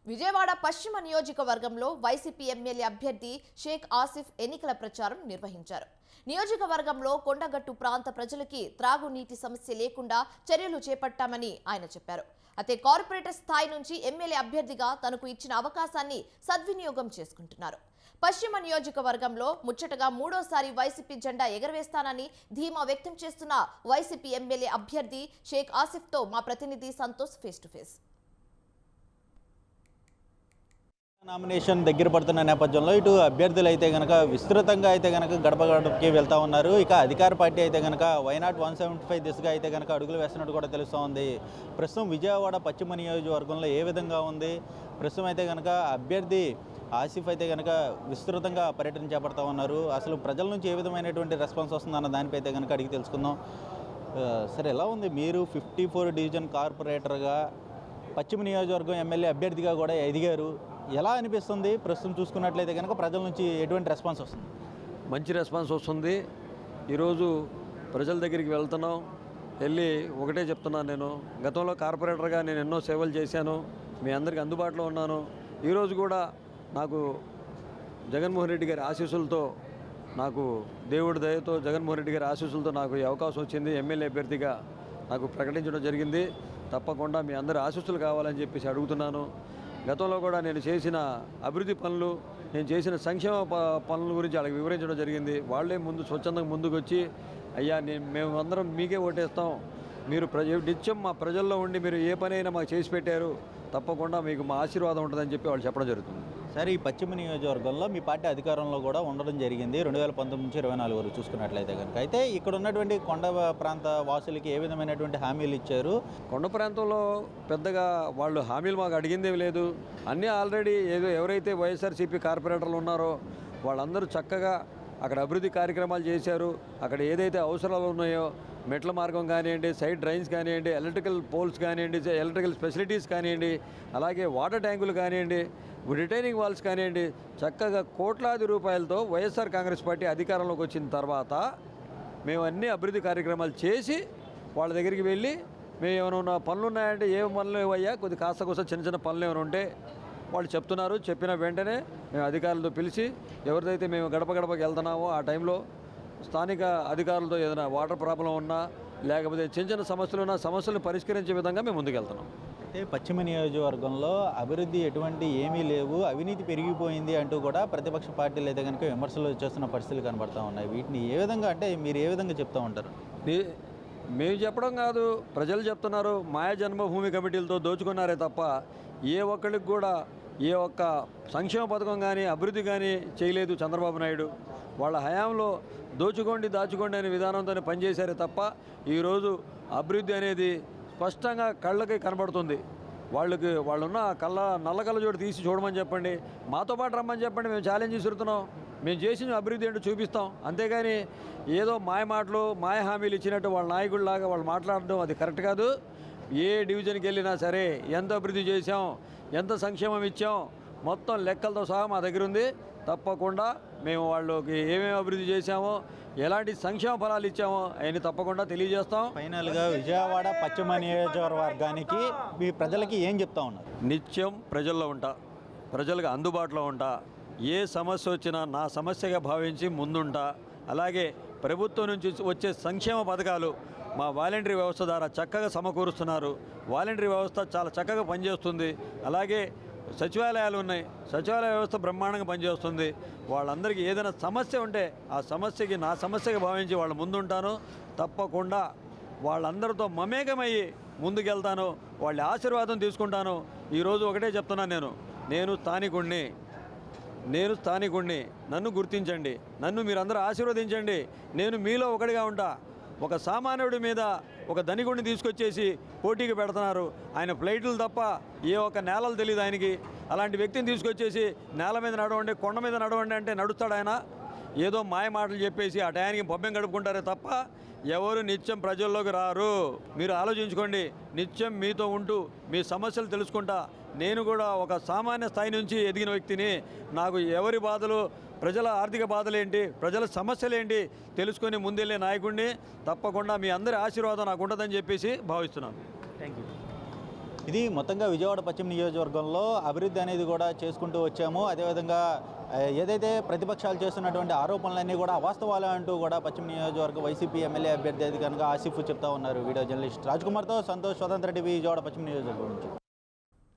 విజయవాడ పశ్చిమ నియోజకవర్గంలో YCP MLA అభ్యర్థి షేక్ ఆసిఫ్ ఎన్నికల ప్రచారం నిర్వహించారు. నియోజకవర్గంలో కొండగట్టు ప్రాంత ప్రజలకి త్రాగునీటి సమస్య లేకుండా చర్యలు చేపట్టామని ఆయన చెప్పారు. అయితే కార్పొరేటర్ స్థాయి నుంచి ఎమ్మెల్యే అభ్యర్థిగా తనకు ఇచ్చిన అవకాశాన్ని సద్వినియోగం చేసుకుంటున్నారు. పశ్చిమ నియోజకవర్గంలో ముచ్చటగా మూడోసారి వైసీపీ జెండా ఎగరవేస్తానని ధీమా వ్యక్తం చేస్తున్న వైసీపీ ఎమ్మెల్యే అభ్యర్థి షేక్ ఆసిఫ్తో మా ప్రతినిధి Santosh face to face. Nomination దగ్గర పడుతున్న నేపథ్యంలో ఇటు అభ్యర్థులు అయితే కనుక విస్తృతంగా అయితే కనుక గడప గడపకి వెళ్తూ ఉన్నారు. ఇక అధికార పార్టీ అయితే కనుక వైనాట్ 175 దిశగా అయితే కనుక అడుగులు వేస్తున్నట్టు కూడా తెలుస్తూ ఉంది. ప్రస్తుతం విజయవాడ పశ్చిమ నియోజకవర్గంలో ఏ విధంగా ఉంది, ప్రస్తుతం అయితే కనుక అభ్యర్థి ఆసిఫ్ అయితే కనుక విస్తృతంగా పర్యటన చేపడుతూ ఉన్నారు. అసలు ప్రజల నుంచి ఏ విధమైనటువంటి రెస్పాన్స్ వస్తుందన్న దానిపై అయితే కనుక అడిగి తెలుసుకుందాం. సరే, ఎలా ఉంది? మీరు 54 డివిజన్ కార్పొరేటర్గా పశ్చిమ నియోజకవర్గం ఎమ్మెల్యే అభ్యర్థిగా కూడా ఎదిగారు. ఎలా అనిపిస్తుంది? ప్రస్తుతం చూసుకున్నట్లయితే కనుక ప్రజల నుంచి ఎటువంటి రెస్పాన్స్ వస్తుంది? మంచి రెస్పాన్స్ వస్తుంది. ఈరోజు ప్రజల దగ్గరికి వెళ్తున్నాం. వెళ్ళి ఒకటే చెప్తున్నాను, నేను గతంలో కార్పొరేటర్గా నేను ఎన్నో సేవలు చేశాను, మీ అందరికీ అందుబాటులో ఉన్నాను. ఈరోజు కూడా నాకు జగన్మోహన్ రెడ్డి గారి ఆశీస్సులతో, నాకు దేవుడి దయతో జగన్మోహన్ రెడ్డి గారి ఆశీస్సులతో నాకు ఈ అవకాశం వచ్చింది. ఎమ్మెల్యే అభ్యర్థిగా నాకు ప్రకటించడం జరిగింది. తప్పకుండా మీ అందరి ఆశీస్సులు కావాలని చెప్పేసి అడుగుతున్నాను. గతంలో కూడా నేను చేసిన అభివృద్ధి పనులు, నేను చేసిన సంక్షేమ పనుల గురించి వాళ్ళకి వివరించడం జరిగింది. వాళ్ళే ముందు స్వచ్ఛందంగా ముందుకు వచ్చి, అయ్యా మేము అందరం మీకే ఓటేస్తాం, మీరు నిత్యం మా ప్రజల్లో ఉండి మీరు ఏ పని అయినా మాకు చేసి పెట్టారు, తప్పకుండా మీకు మా ఆశీర్వాదం ఉంటుందని చెప్పి వాళ్ళు చెప్పడం జరుగుతుంది. సరే, ఈ పశ్చిమ నియోజకవర్గంలో మీ పార్టీ అధికారంలో కూడా ఉండడం జరిగింది 2019 నుంచి 24 వరకు చూసుకున్నట్లయితే కనుక. అయితే ఇక్కడ ఉన్నటువంటి కొండ ప్రాంత వాసులకి ఏ విధమైనటువంటి హామీలు ఇచ్చారు? కొండ ప్రాంతంలో పెద్దగా వాళ్ళు హామీలు మాకు అడిగిందేమి లేదు. అన్నీ ఆల్రెడీ ఎవరైతే వైఎస్ఆర్సీపీ కార్పొరేటర్లు ఉన్నారో వాళ్ళందరూ చక్కగా అక్కడ అభివృద్ధి కార్యక్రమాలు చేశారు. అక్కడ ఏదైతే అవసరాలు ఉన్నాయో, మెట్ల మార్గం కానివ్వండి, సైడ్ డ్రైన్స్ కానివ్వండి, ఎలక్ట్రికల్ పోల్స్ కానివ్వండి, ఎలక్ట్రికల్ ఫెసిలిటీస్ కానివ్వండి, అలాగే వాటర్ ట్యాంకులు కానివ్వండి, రిటైనింగ్ వాల్స్ కానివ్వండి, చక్కగా కోట్లాది రూపాయలతో వైఎస్ఆర్ కాంగ్రెస్ పార్టీ అధికారంలోకి వచ్చిన తర్వాత మేము అన్ని అభివృద్ధి కార్యక్రమాలు చేసి వాళ్ళ దగ్గరికి వెళ్ళి, మేము ఏమైనా పనులు ఉన్నాయంటే ఏ పనులు అయ్యా, కొద్ది కాస్త కోసం చిన్న చిన్న పనులు ఏమైనా ఉంటే వాళ్ళు చెప్తున్నారు. చెప్పిన వెంటనే మేము అధికారులతో పిలిచి, ఎవరిదైతే మేము గడప గడపకి వెళ్తున్నామో ఆ టైంలో స్థానిక అధికారులతో ఏదైనా వాటర్ ప్రాబ్లం ఉన్నా, లేకపోతే చిన్న చిన్న సమస్యలు ఉన్నా సమస్యలను పరిష్కరించే విధంగా మేము ముందుకెళ్తున్నాం. అయితే పశ్చిమ నియోజకవర్గంలో అభివృద్ధి ఎటువంటి ఏమీ లేవు, అవినీతి పెరిగిపోయింది అంటూ కూడా ప్రతిపక్ష పార్టీలు అయితే కనుక విమర్శలు చేస్తున్న పరిస్థితులు కనబడుతూ ఉన్నాయి. వీటిని ఏ విధంగా, అంటే మీరు ఏ విధంగా చెప్తూ ఉంటారు? మేము చెప్పడం కాదు, ప్రజలు చెప్తున్నారు. మాయా జన్మభూమి కమిటీలతో దోచుకున్నారే తప్ప ఏ ఒక్కరికి కూడా ఏ ఒక్క సంక్షేమ పథకం కానీ అభివృద్ధి కానీ చేయలేదు చంద్రబాబు నాయుడు. వాళ్ళ హయాంలో దాచుకోండి అనే విధానంతోనే పనిచేశారే తప్ప ఈరోజు అభివృద్ధి అనేది స్పష్టంగా కళ్ళకి కనబడుతుంది. వాళ్ళున్న నల్ల కళ్ళజోడు తీసి చూడమని చెప్పండి, మాతో పాటు రమ్మని చెప్పండి, మేము ఛాలెంజ్ విసురుతున్నాం. మేము చేసిన అభివృద్ధి ఏంటో చూపిస్తాం. అంతేగాని ఏదో మాయ మాటలు, మాయ హామీలు ఇచ్చినట్టు వాళ్ళ నాయకుడిలాగా వాళ్ళు మాట్లాడడం అది కరెక్ట్ కాదు. ఏ డివిజన్కి వెళ్ళినా సరే ఎంత అభివృద్ధి చేసాం, ఎంత సంక్షేమం ఇచ్చాం, మొత్తం లెక్కలతో సహా మా దగ్గర ఉంది. తప్పకుండా మేము వాళ్ళకి ఏమేమి అభివృద్ధి చేశామో, ఎలాంటి సంక్షేమ ఫలాలు ఇచ్చామో అవన్నీ తప్పకుండా తెలియజేస్తాం. ఫైనల్గా విజయవాడ పశ్చిమ నియోజకవర్గానికి మీ ప్రజలకి ఏం చెప్తా ఉన్నారు? నిత్యం ప్రజల్లో ఉంటా, ప్రజలకు అందుబాటులో ఉంటా, ఏ సమస్య వచ్చినా నా సమస్యగా భావించి ముందుంటా. అలాగే ప్రభుత్వం నుంచి వచ్చే సంక్షేమ పథకాలు మా వాలంటరీ వ్యవస్థ ద్వారా చక్కగా సమకూరుస్తున్నారు. వాలంటరీ వ్యవస్థ చాలా చక్కగా పనిచేస్తుంది. అలాగే సచివాలయాలు ఉన్నాయి, సచివాలయ వ్యవస్థ బ్రహ్మాండంగా పనిచేస్తుంది. వాళ్ళందరికీ ఏదైనా సమస్య ఉంటే ఆ సమస్యకి నా సమస్యగా భావించి వాళ్ళ ముందుంటాను. తప్పకుండా వాళ్ళందరితో మమేకమయ్యి ముందుకెళ్తాను, వాళ్ళ ఆశీర్వాదం తీసుకుంటాను. ఈరోజు ఒకటే చెప్తున్నాను, నేను స్థానికుడిని, నన్ను గుర్తించండి, నన్ను మీరందరూ ఆశీర్వదించండి. నేను మీలో ఒకటిగా ఉంటా. ఒక సామాన్యుడి మీద ఒక ధనికుడిని తీసుకొచ్చేసి పోటీకి పెడుతున్నారు. ఆయన ఫ్లైట్లు తప్ప ఏ ఒక్క నేలలు తెలియదు ఆయనకి. అలాంటి వ్యక్తిని తీసుకొచ్చేసి నేల మీద నడవండి, కొండ మీద నడవండి అంటే నడుస్తాడు ఆయన. ఏదో మాయ మాటలు చెప్పేసి ఆ టయానికి పబ్బెం గడుపుకుంటారే తప్ప ఎవరు నిత్యం ప్రజల్లోకి రారు. మీరు ఆలోచించుకోండి. నిత్యం మీతో ఉంటూ మీ సమస్యలు తెలుసుకుంటా. నేను కూడా ఒక సామాన్య స్థాయి నుంచి ఎదిగిన వ్యక్తిని. నాకు ఎవరి బాధలు, ప్రజల ఆర్థిక బాధలేంటి, ప్రజల సమస్యలేంటి తెలుసుకొని ముందెళ్ళే నాయకుడిని. తప్పకుండా మీ అందరి ఆశీర్వాదం నాకు ఉంటుందని చెప్పేసి భావిస్తున్నాను. Thank you. ఇది మొత్తంగా విజయవాడ పశ్చిమ నియోజకవర్గంలో అభివృద్ధి అనేది కూడా చేసుకుంటూ వచ్చాము. అదేవిధంగా ఏదైతే ప్రతిపక్షాలు చేస్తున్నటువంటి ఆరోపణలన్నీ కూడా అవాస్తవాలు అంటూ కూడా పశ్చిమ నియోజకవర్గ వైసీపీ ఎమ్మెల్యే అభ్యర్థి కనుక ఆసిఫ్ చెప్తా ఉన్నారు. వీడియో జర్నలిస్ట్ రాజ్ కుమార్తో సంతోష్, స్వతంత్ర టీవీ, విజయవాడ పశ్చిమ నియోజకవర్గం నుంచి.